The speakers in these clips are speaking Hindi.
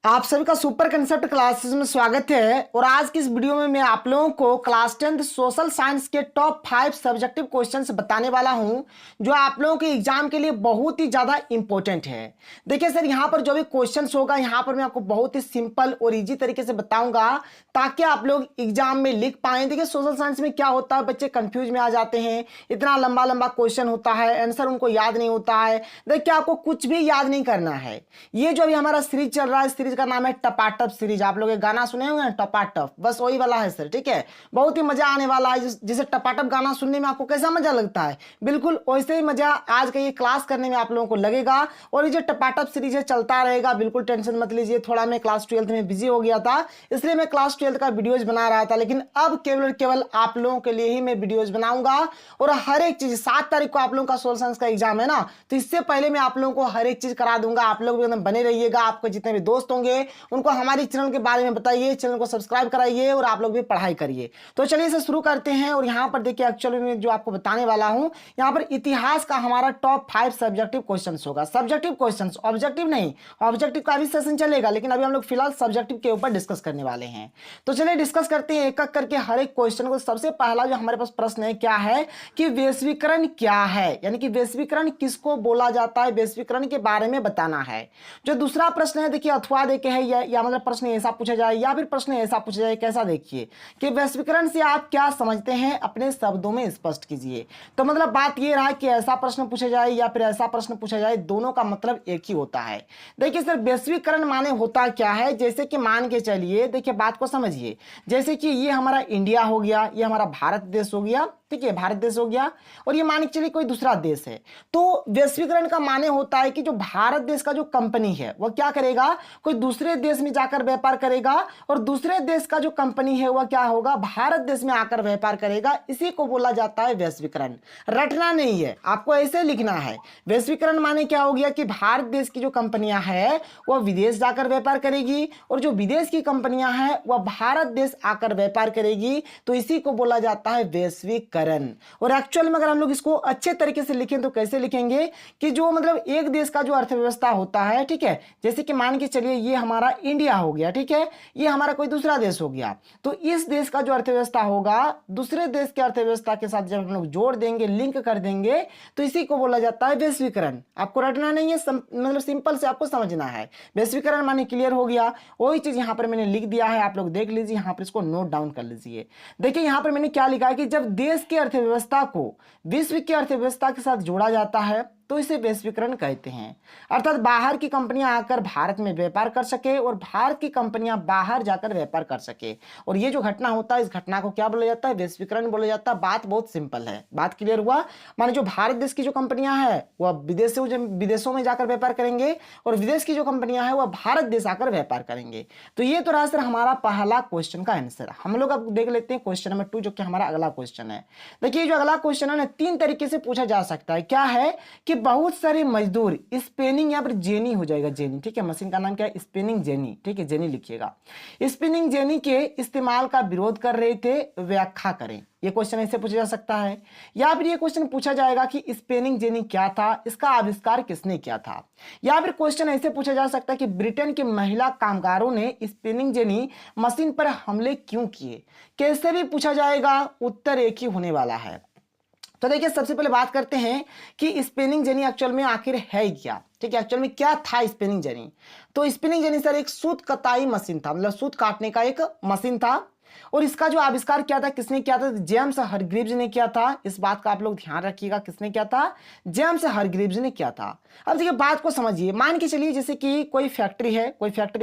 आप सभी का सुपर कंसेप्ट क्लासेस में स्वागत है। और आज की इस वीडियो में मैं आप लोगों को क्लास 10th सोशल साइंस के टॉप 5 सब्जेक्टिव क्वेश्चंस बताने वाला हूं, जो आप लोगों के एग्जाम के लिए बहुत ही ज्यादा इंपॉर्टेंट है। देखिए सर, यहां पर जो भी क्वेश्चंस होगा यहां पर मैं आपको बहुत ही सिंपल और इजी तरीके से बताऊंगा ताकि आप लोग एग्जाम में लिख पाए। देखिए सोशल साइंस में क्या होता है, बच्चे कंफ्यूज में आ जाते हैं, इतना लंबा लंबा क्वेश्चन होता है, आंसर उनको याद नहीं होता है। देखिए आपको कुछ भी याद नहीं करना है। ये जो अभी हमारा सीरीज चल रहा है, सीरीज का नाम है टपाटप सीरीज। आप लोग गाना सुने होंगे ना, टपाटप, बस वही वाला है सर। ठीक है, बहुत ही मजा आने वाला है। जैसे टपाटप गाना सुनने में आपको कैसा मजा लगता है, बिल्कुल वैसे ही मजा आज का ये क्लास करने में आप लोगों को लगेगा। और ये जो टपाटप सीरीज है चलता रहेगा, बिल्कुल टेंशन मत लीजिए। थोड़ा मैं क्लास 12th में बिजी हो गया था, इसलिए मैं क्लास 12th का वीडियोज बना रहा था, लेकिन अब केवल केवल आप लोगों के लिए ही मैं वीडियोज बनाऊंगा। और हर एक चीज 7 तारीख को आप लोगों का सोशल साइंस का एग्जाम है ना, तो इससे पहले मैं आप लोगों को हर एक चीज करा दूंगा। आप लोग भी एकदम बने रहिएगा। आपको जितने भी दोस्त होंगे उनको हमारी चैनल के बारे में बताइए, चैनल को सब्सक्राइब कराइए और आप लोग भी पढ़ाई करिए। तो चलिए इसे शुरू करते हैं। और यहाँ पर देखिए एक्चुअली में जो आपको बताने वाला हूँ, यहाँ पर इतिहास का हमारा टॉप 5 सब्जेक्टिव क्वेश्चन होगा। सब्जेक्टिव क्वेश्चन, ऑब्जेक्टिव नहीं। ऑब्जेक्टिव का भी सेशन चलेगा, लेकिन अभी हम लोग फिलहाल सब्जेक्टिव के ऊपर डिस्कस करने वाले हैं। तो चलिए डिस्कस करते हैं एक एक करके हर एक क्वेश्चन को। सबसे पहला जो हमारे पास प्रश्न है क्या है कि वैश्वीकरण क्या है, यानी कि वैश्वीकरण किसको बोला जाता है, वैश्वीकरण के बारे में बताना है। जो दूसरा प्रश्न है देखिए अथवा दे के है, या मतलब प्रश्न ऐसा पूछा जाए या फिर प्रश्न ऐसा पूछा जाए, कैसा देखिए कि वैश्वीकरण से आप क्या समझते हैं, अपने शब्दों में स्पष्ट कीजिए। तो मतलब बात ये रहा कि ऐसा प्रश्न पूछा जाए या फिर ऐसा प्रश्न पूछा जाए, दोनों का मतलब एक ही होता है। देखिए सर, वैश्वीकरण माने होता क्या है, जैसे कि मान के चलिए, देखिए बात को समझिए। जैसे कि ये हमारा इंडिया हो गया, ये हमारा भारत देश हो गया, ठीक है, भारत देश हो गया, और ये मान के चलिए कोई दूसरा देश है। तो वैश्वीकरण का माने होता है कि जो भारत देश का जो कंपनी है वह क्या करेगा, कोई दूसरे देश में जाकर व्यापार करेगा, और दूसरे देश का जो कंपनी है वह क्या होगा, भारत देश में आकर व्यापार करेगा। इसी को बोला जाता है वैश्वीकरण। रटना नहीं है, आपको ऐसे लिखना है। वैश्वीकरण माने क्या हो गया कि भारत देश की जो कंपनियां हैं वह विदेश जाकर व्यापार करेगी, और जो विदेश की कंपनियां हैं वह भारत देश आकर व्यापार करेगी। तो इसी को बोला जाता है वैश्वीकरण। और एक्चुअल में अगर हम लोग इसको अच्छे तरीके से लिखें तो कैसे लिखेंगे कि जो मतलब एक देश का जो अर्थव्यवस्था होता है, ठीक है, जैसे कि मान के चलिए ये हमारा इंडिया हो गया, ठीक है, ये हमारा कोई दूसरा देश हो गया, तो इस देश का जो अर्थव्यवस्था होगा दूसरे देश के अर्थव्यवस्था के साथ जब हम लोग जोड़ देंगे, लिंक कर देंगे, तो इसी को बोला जाता है वैश्वीकरण। आपको रटना नहीं है, मतलब सिंपल से आपको समझना है। वैश्वीकरण माने क्लियर हो गया। वही चीज यहां पर मैंने लिख दिया है, आप लोग देख लीजिए, यहां पर इसको नोट डाउन कर लीजिए। देखिए यहां पर मैंने क्या लिखा है कि जब देश की अर्थव्यवस्था को विश्व की अर्थव्यवस्था के साथ जोड़ा जाता है तो इसे वैश्वीकरण कहते हैं। अर्थात बाहर की कंपनियां आकर भारत में व्यापार कर सके और भारत की कंपनियां बाहर जाकर व्यापार कर सके, और ये जो घटना होता है इस घटना को क्या बोला जाता है, वैश्वीकरण बोला जाता है। बात बहुत सिंपल है, बात क्लियर हुआ। माने जो भारत देश की जो कंपनियां हैं वह विदेशों में जाकर व्यापार करेंगे, और विदेश की जो कंपनियां हैं वह भारत देश आकर व्यापार करेंगे। तो ये तो रहा सर हमारा पहला क्वेश्चन का आंसर। हम लोग अब देख लेते हैं क्वेश्चन नंबर 2, जो कि हमारा अगला क्वेश्चन है। देखिए जो अगला क्वेश्चन है ना, 3 तरीके से पूछा जा सकता है। क्या है कि बहुत सारे मजदूर स्पिनिंग, यहाँ पर जेनी हो जाएगा, जेनी, ठीक है, मशीन का नाम क्या है, स्पिनिंग जेनी, ठीक है, जेनी लिखिएगा। स्पिनिंग जेनी के इस्तेमाल का विरोध कर रहे थे, व्याख्या करें। ये क्वेश्चन ऐसे पूछा जा सकता है। या फिर ये क्वेश्चन पूछा जाएगा कि स्पिनिंग जेनी क्या था, इसका आविष्कार किसने किया था। या फिर क्वेश्चन ऐसे पूछा जा सकता है कि ब्रिटेन की महिला कामगारों ने स्पिनिंग जेनी मशीन पर हमले क्यों किए। कैसे भी पूछा जाएगा, उत्तर एक ही होने वाला है। तो देखिए सबसे पहले बात करते हैं कि स्पिनिंग जेनी एक्चुअल में आखिर है क्या, ठीक है, एक्चुअल में क्या था स्पिनिंग जेनी। तो स्पिनिंग जेनी सर एक सूत कताई मशीन था, मतलब सूत काटने का एक मशीन था। और इसका जो आविष्कार किया था, किसने किया था, जेम्स हरग्रीव्स ने किया था। इस बात का आप लोग ध्यान रखिएगा, किसने किया था, जेम्स हरग्रीव्स ने किया था। अब देखिए बात को समझिए। मान के चलिए जैसे कि कोई फैक्ट्री है,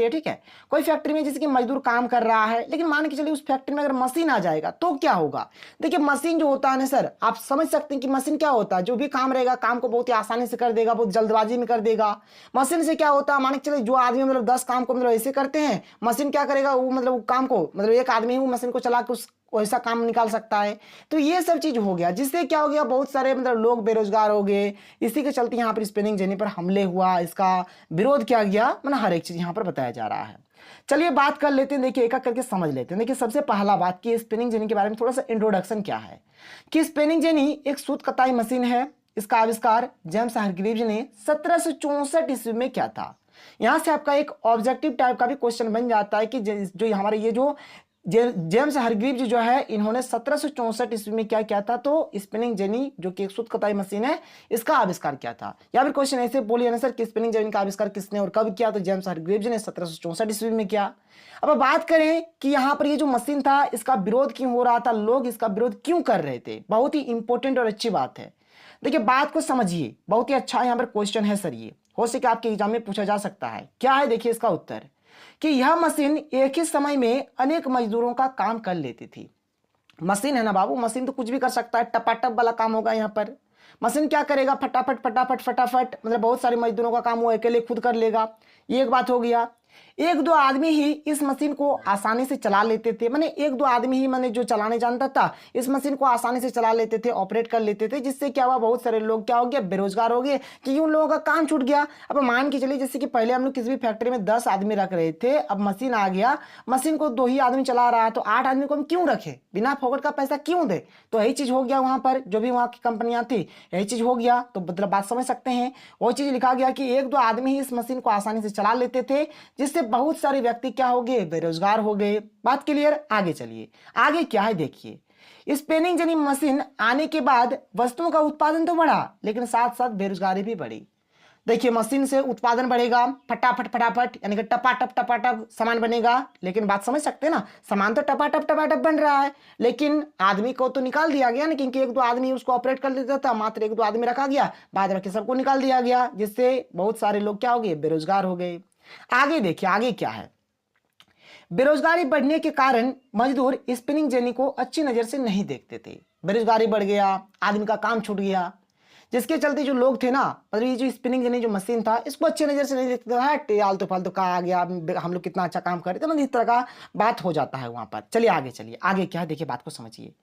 ठीक है, कोई फैक्ट्री में जैसे कि मजदूर काम कर रहा है, लेकिन मान के चलिए उस फैक्ट्री में अगर मशीन आ जाएगा तो क्या होगा। देखिए मशीन जो होता है ना सर, आप समझ सकते हैं कि मशीन क्या होता है, जो भी काम रहेगा काम को बहुत ही आसानी से कर देगा, बहुत जल्दबाजी में कर देगा। मशीन से क्या होता है, मान के चलिए जो आदमी मतलब 10 काम को मतलब ऐसे करते हैं, मशीन क्या करेगा, वो मतलब काम को मतलब एक आदमी वो मशीन को चला के उस वैसा काम निकाल सकता है। तो ये सब चीज हो गया, जिससे क्या हो गया, बहुत सारे मतलब लोग बेरोजगार हो गए। इसी के चलते यहाँ पर स्पिनिंग जेनी पर हमले हुआ, इसका विरोध किया गया, मतलब हर एक चीज यहाँ पर बताया जा रहा है। चलिए बात कर लेते हैं, देखिए एक एक करके समझ लेते हैं। देखिए सबसे पहला बात कि स्पिनिंग जेनी के बारे में थोड़ा सा इंट्रोडक्शन क्या है, कि स्पिनिंग जेनी एक सूत कताई मशीन है। इसका आविष्कार जेम्स हरग्रीव्स ने 1764 ईस्वी में किया था। यहाँ से आपका एक ऑब्जेक्टिव टाइप का भी क्वेश्चन बन जाता है कि जो हमारे ये जो जेम्स हरग्रीव्स जो है, इन्होंने 1764 ईस्वी में क्या किया था, तो स्पिनिंग जेनी जो कि एक सूत कताई मशीन है, इसका आविष्कार किया था। या फिर क्वेश्चन ऐसे बोलिए ना सर कि स्पिनिंग जेनी का आविष्कार किसने और कब किया, तो जेम्स हरग्रीव्स ने 1764 ईस्वी में किया। अब बात करें कि यहाँ पर ये जो मशीन था इसका विरोध क्यों हो रहा था, लोग इसका विरोध क्यों कर रहे थे, बहुत ही इंपॉर्टेंट और अच्छी बात है। देखिए बात को समझिए, बहुत ही अच्छा यहाँ पर क्वेश्चन है सर, ये हो सके आपके एग्जाम में पूछा जा सकता है। क्या है, देखिए इसका उत्तर कि यह मशीन एक ही समय में अनेक मजदूरों का काम कर लेती थी। मशीन है ना बाबू, मशीन तो कुछ भी कर सकता है, टपाटप वाला काम होगा यहाँ पर। मशीन क्या करेगा, फटाफट फटाफट फटाफट, मतलब बहुत सारे मजदूरों का काम वो अकेले खुद कर लेगा। ये एक बात हो गया। एक दो आदमी ही इस मशीन को आसानी से चला लेते थे, माने एक दो आदमी ही माने जो चलाने जानता था इस मशीन को आसानी से चला लेते थे, ऑपरेट कर लेते थे, जिससे क्या हुआ, बहुत सारे लोग क्या हो गया, बेरोजगार हो गए, क्योंकि उन लोगों का काम छूट गया। अब मान के चलिए जैसे कि पहले हम लोग किसी भी फैक्ट्री में 10 आदमी रख रहे थे, अब मशीन आ गया, मशीन को 2 ही आदमी चला रहा है, तो 8 आदमी को हम क्यों रखे, बिना फोकट का पैसा क्यों दे। तो यही चीज हो गया वहां पर, जो भी वहां की कंपनियां थी यही चीज हो गया। तो मतलब बात समझ सकते हैं, वो चीज लिखा गया कि एक दो आदमी ही इस मशीन को आसानी से चला लेते थे, जिससे बहुत सारे व्यक्ति क्या हो गए, बेरोजगार हो गए। बात क्लियर, आगे चलिए। आगे क्या है देखिए, स्पिनिंग जेनी मशीन आने के बाद वस्तुओं का उत्पादन तो बढ़ा, लेकिन साथ साथ बेरोजगारी भी बढ़ी। देखिए मशीन से उत्पादन बढ़ेगा, फटाफट फटाफट यानी कि टपाटप टपाटप सामान बनेगा, लेकिन बात समझ सकते हैं ना, सामान तो टपाटप टपाटप बन रहा है, लेकिन आदमी को तो निकाल दिया गया ना, क्योंकि एक दो आदमी उसको ऑपरेट कर लेता था, मात्र एक दो आदमी रखा गया, बाद बाकी सबको निकाल दिया गया, जिससे बहुत सारे लोग क्या हो गए, बेरोजगार हो गए। आगे देखिए, आगे क्या है, बेरोजगारी बढ़ने के कारण मजदूर स्पिनिंग जेनी को अच्छी नजर से नहीं देखते थे। बेरोजगारी बढ़ गया, आदमी का काम छूट गया, जिसके चलते जो लोग थे ना, मतलब ये जो स्पिनिंग जेनी जो मशीन था इसको अच्छी नजर से नहीं देखते थे, आलतू फालतू का आ गया, हम लोग कितना अच्छा काम कर रहे थे, मतलब इस तरह का बात हो जाता है वहां पर। चलिए आगे चलिए, आगे क्या है देखिए, बात को समझिए।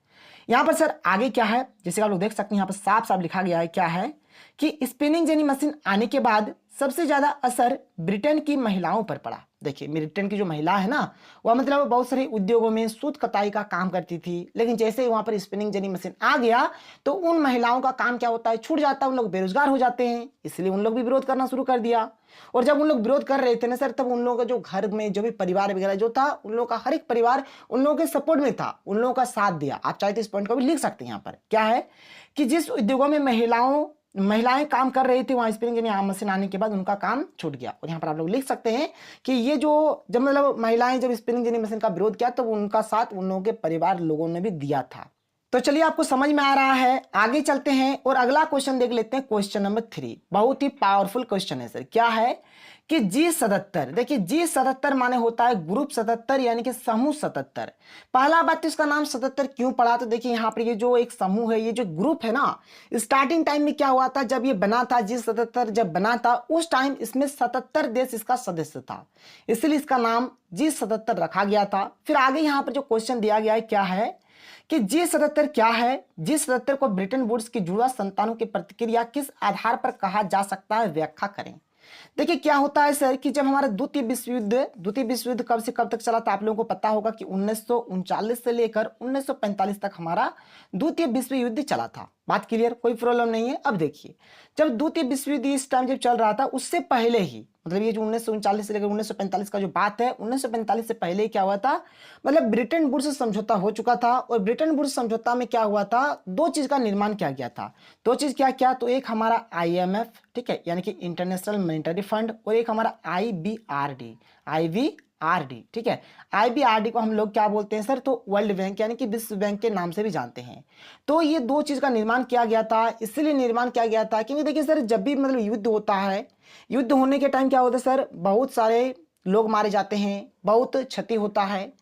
यहाँ पर सर आगे क्या है, जैसे आप लोग देख सकते हैं यहाँ पर साफ साफ लिखा गया है, क्या है कि स्पिनिंग जेनी मशीन आने के बाद सबसे ज्यादा असर ब्रिटेन की महिलाओं पर पड़ा। देखिए ब्रिटेन की जो महिला है ना, वह मतलब बहुत सारे उद्योगों में सूत कताई का काम करती थी, लेकिन जैसे ही वहां पर स्पिनिंग जेनी मशीन आ गया तो उन महिलाओं का काम क्या होता है, छूट जाता है, उन लोग बेरोजगार हो जाते हैं, इसलिए उन लोग भी विरोध करना शुरू कर दिया। और जब उन लोग विरोध कर रहे थे ना सर, तब उन लोगों का जो घर में जो भी परिवार वगैरह जो था, उन लोगों का हर एक परिवार उन लोगों के सपोर्ट में था, उन लोगों का साथ दिया। आप चाहे तो इस पॉइंट को भी लिख सकते हैं यहाँ पर, क्या है कि जिस उद्योगों में महिलाएं काम कर रही थी, वहां स्पिनिंग जेनी मशीन आने के बाद उनका काम छूट गया। और यहाँ पर आप लोग लिख सकते हैं कि ये जो जब मतलब महिलाएं जब स्पिनिंग जेनी मशीन का विरोध किया, तो उनका साथ उन लोगों के परिवार लोगों ने भी दिया था। तो चलिए आपको समझ में आ रहा है, आगे चलते हैं और अगला क्वेश्चन देख लेते हैं, क्वेश्चन नंबर 3। बहुत ही पावरफुल क्वेश्चन है सर। क्या है कि G77, देखिए G77 माने होता है ग्रुप 77 यानी कि समूह 77। पहला बात तो इसका नाम 77 क्यों पड़ा, तो देखिए यहाँ पर ये जो एक समूह है, ये जो ग्रुप है ना, स्टार्टिंग टाइम में क्या हुआ था, जब ये बना था G77 जब बना था, उस टाइम इसमें 77 देश इसका सदस्य था, इसलिए इसका नाम G77 रखा गया था। फिर आगे यहाँ पर जो क्वेश्चन दिया गया है, क्या है कि G77 क्या है, G77 को ब्रिटेन वुड्स की जुड़वा संतानों की प्रतिक्रिया किस आधार पर कहा जा सकता है, व्याख्या करें। देखिए क्या होता है सर कि जब हमारा द्वितीय विश्व युद्ध कब से कब तक चला था, आप लोगों को पता होगा कि 1939 से लेकर 1945 तक हमारा द्वितीय विश्व युद्ध चला था। बात क्लियर, कोई प्रॉब्लम नहीं है। अब देखिए जब द्वितीय विश्व युद्ध इस टाइम जब चल रहा था, उससे पहले ही मतलब ये जो 1939 से लेकर 1945 का जो बात है, 1945 से पहले क्या हुआ था, मतलब ब्रिटेन वुड्स समझौता हो चुका था। और ब्रिटेन वुड्स समझौता में क्या हुआ था, दो चीज का निर्माण किया गया था। दो चीज क्या क्या, तो एक हमारा IMF, ठीक है, यानी कि इंटरनेशनल मॉनेटरी फंड, और एक हमारा IBRD, ठीक है। IBRD को हम लोग क्या बोलते हैं सर, तो वर्ल्ड बैंक यानी कि विश्व बैंक के नाम से भी जानते हैं। तो ये दो चीज का निर्माण किया गया था, इसलिए निर्माण किया गया था क्योंकि देखिए सर, जब भी मतलब युद्ध होता है, युद्ध होने के टाइम क्या होता है सर, बहुत सारे लोग मारे जाते हैं, बहुत क्षति होता है,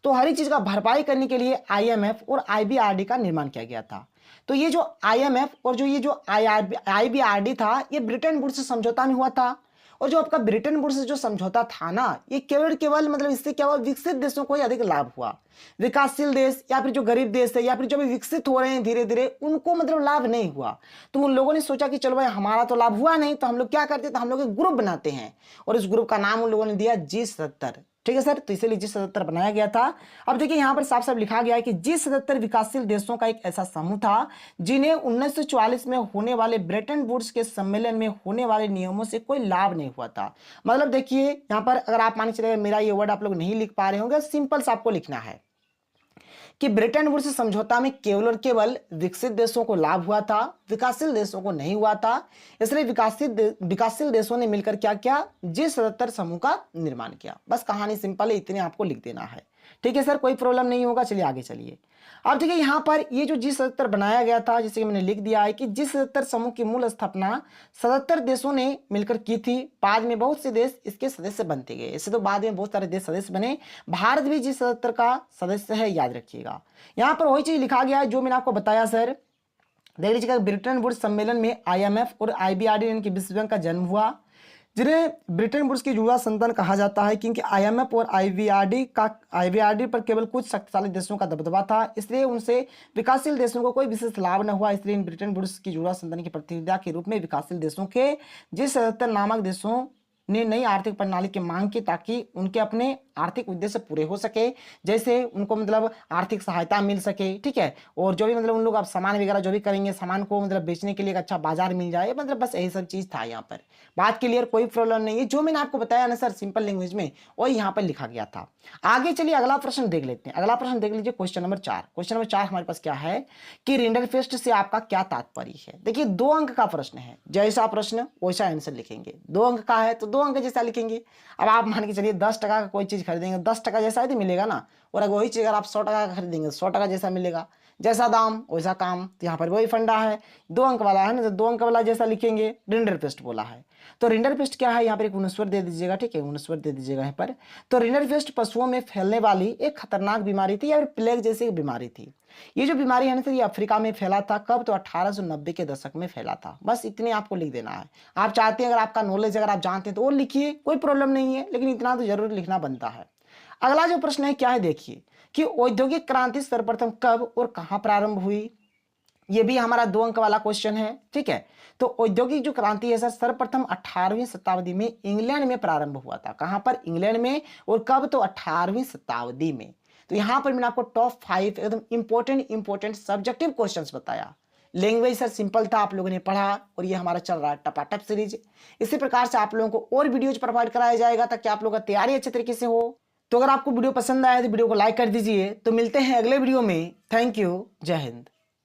तो हर एक चीज का भरपाई करने के लिए IMF और IBRD का निर्माण किया गया था। तो ये जो IMF और जो ये जो IBRD था, ये ब्रिटेन वुड्स समझौता में हुआ था। और जो आपका ब्रिटेन वुड्स जो समझौता था ना, ये केवल मतलब इससे क्या हुआ, विकसित देशों को ही अधिक लाभ हुआ। विकासशील देश या फिर जो गरीब देश है या फिर जो भी विकसित हो रहे हैं धीरे धीरे, उनको मतलब लाभ नहीं हुआ। तो उन लोगों ने सोचा कि चलो भाई हमारा तो लाभ हुआ नहीं, तो हम लोग क्या करते, तो हम लोग एक ग्रुप बनाते हैं, और इस ग्रुप का नाम उन लोगों ने दिया G77। ठीक है सर, तो इसीलिए G77 बनाया गया था। अब देखिए यहाँ पर साफ साफ लिखा गया है कि G77 विकासशील देशों का एक ऐसा समूह था जिन्हें 1944 में होने वाले ब्रेटन वुड्स के सम्मेलन में होने वाले नियमों से कोई लाभ नहीं हुआ था। मतलब देखिए यहाँ पर अगर आप मान के चलिए मेरा ये वर्ड आप लोग नहीं लिख पा रहे होंगे, सिंपल सा आपको लिखना है कि ब्रिटेन वुड्स समझौता में केवल और केवल विकसित देशों को लाभ हुआ था, विकासशील देशों को नहीं हुआ था। इसलिए विकासशील देशों ने मिलकर क्या किया, G77 समूह का निर्माण किया। बस कहानी सिंपल है, इतने आपको लिख देना है। ठीक है सर, कोई प्रॉब्लम नहीं होगा। चलिए आगे चलिए। अब देखिए यहाँ पर ये जो G77 बनाया गया था, जैसे कि मैंने लिख दिया है कि G77 समूह की मूल स्थापना 77 देशों ने मिलकर की थी। बाद में बहुत से देश इसके सदस्य बनते गए। इससे तो बाद में बहुत सारे देश सदस्य बने। भारत भी G77 का सदस्य है, याद रखिएगा। यहाँ पर वही चीज लिखा गया है जो मैंने आपको बताया सर। देख लीजिएगा, ब्रिटेन वुड्स सम्मेलन में IMF और IBRD यानी कि विश्व बैंक का जन्म हुआ, जिन्हें ब्रिटेन वुड्स की जुड़वा संतान कहा जाता है, क्योंकि IMF और IBRD पर केवल कुछ शक्तिशाली देशों का दबदबा था, इसलिए उनसे विकासशील देशों को कोई विशेष लाभ न हुआ। इसलिए इन ब्रिटेन वुड्स की जुड़वा संतान की प्रतिनिधिया के रूप में विकासशील देशों के G77 नामक देशों ने नई आर्थिक प्रणाली की मांग की, ताकि उनके अपने आर्थिक उद्देश्य पूरे हो सके, जैसे उनको मतलब आर्थिक सहायता मिल सके। ठीक है, और जो भी मतलब उन लोग आप सामान वगैरह जो भी करेंगे, सामान को मतलब बेचने के लिए एक अच्छा बाजार मिल जाए, मतलब बस यही सब चीज था। यहाँ पर बात क्लियर, कोई प्रॉब्लम नहीं है। जो मैंने आपको बताया ना सर सिंपल लैंग्वेज में, वही यहाँ पर लिखा गया था। आगे चलिए अगला प्रश्न देख लेते हैं। अगला प्रश्न देख लीजिए, क्वेश्चन नंबर 4। क्वेश्चन नंबर 4 हमारे पास क्या है कि रिंडरफेस्ट से आपका क्या तात्पर्य है। देखिए 2 अंक का प्रश्न है, जैसा प्रश्न वैसा आंसर लिखेंगे। 2 अंक का है तो 2 अंक जैसा लिखेंगे। अब आप मान के चलिए 10 टका का कोई चीज खरीदेंगे, 10 टका जैसा ही मिलेगा ना, और अगर वही चीज अगर आप 100 टका का खरीदेंगे 100 टका जैसा मिलेगा। जैसा दाम वैसा काम, तो यहाँ पर वही फंडा है। 2 अंक वाला है ना, तो 2 अंक वाला जैसा लिखेंगे। रिंडरफेस्ट बोला है, तो रिंडरफेस्ट क्या है, यहाँ पर एक अनुस्वर दे दीजिएगा। ठीक है, अनुस्वर दे दीजिएगा यहाँ पर। तो रिंडरफेस्ट पशुओं में फैलने वाली एक खतरनाक बीमारी थी, या फिर प्लेग जैसी बीमारी थी। ये जो बीमारी है ना, ये अफ्रीका में फैला था। कब, तो 1890 के दशक में फैला था। बस इतने आपको लिख देना है। आप चाहते हैं अगर आपका नॉलेज अगर आप जानते हैं तो वो लिखिए, कोई प्रॉब्लम नहीं है, लेकिन इतना तो जरूर लिखना बनता है। अगला जो प्रश्न है क्या है, देखिए कि औद्योगिक क्रांति सर्वप्रथम कब और कहां प्रारंभ हुई। ये भी हमारा 2 अंक वाला क्वेश्चन है। ठीक है, तो औद्योगिक जो क्रांति है सर सर्वप्रथम 18वीं शताब्दी में इंग्लैंड में प्रारंभ हुआ था। कहां पर, इंग्लैंड में। और कब, तो 18वीं शताब्दी में। तो यहां पर मैंने आपको टॉप 5 एकदम इंपॉर्टेंट सब्जेक्टिव क्वेश्चंस बताया। लैंग्वेज सर सिंपल था, आप लोगों ने पढ़ा, और ये हमारा चल रहा है टपाटप सीरीज। इसी प्रकार से आप लोगों को और वीडियोज प्रोवाइड कराया जाएगा ताकि आप लोगों का तैयारी अच्छे तरीके से हो। तो अगर आपको वीडियो पसंद आया तो वीडियो को लाइक कर दीजिए। तो मिलते हैं अगले वीडियो में। थैंक यू, जय हिंद।